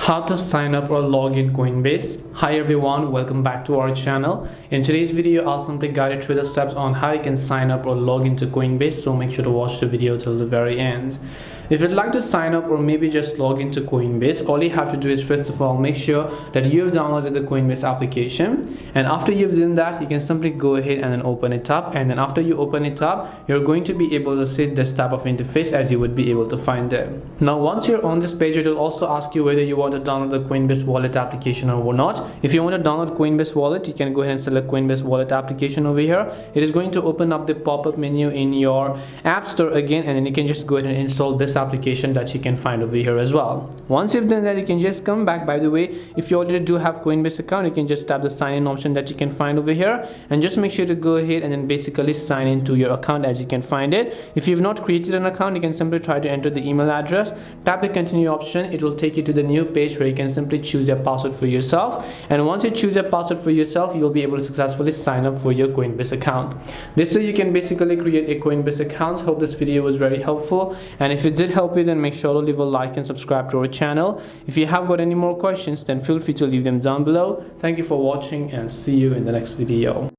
How to sign up or log in Coinbase. Hi everyone, welcome back to our channel. In today's video, I'll simply guide you through the steps on how you can sign up or log into Coinbase, so make sure to watch the video till the very end. If you'd like to sign up or maybe just log into Coinbase, all you have to do is first of all make sure that you've downloaded the Coinbase application, and after you've done that, you can simply go ahead and then open it up, and then after you open it up, you're going to be able to see this type of interface as you would be able to find it. Now once you're on this page, it will also ask you whether you want to download the Coinbase wallet application or not. If you want to download Coinbase wallet, you can go ahead and select Coinbase wallet application over here. It is going to open up the pop-up menu in your app store again, and then you can just go ahead and install this application that you can find over here as well. Once you've done that, you can just come back. By the way, if you already do have Coinbase account, you can just tap the sign in option that you can find over here, and just make sure to go ahead and then basically sign into your account as you can find it. If you've not created an account, you can simply try to enter the email address, tap the continue option. It will take you to the new page where you can simply choose your password for yourself, and once you choose your password for yourself, you'll be able to successfully sign up for your Coinbase account. This way you can basically create a Coinbase account. Hope this video was very helpful, and if it did help you, then make sure to leave a like and subscribe to our channel. If you have got any more questions, then feel free to leave them down below. Thank you for watching and see you in the next video.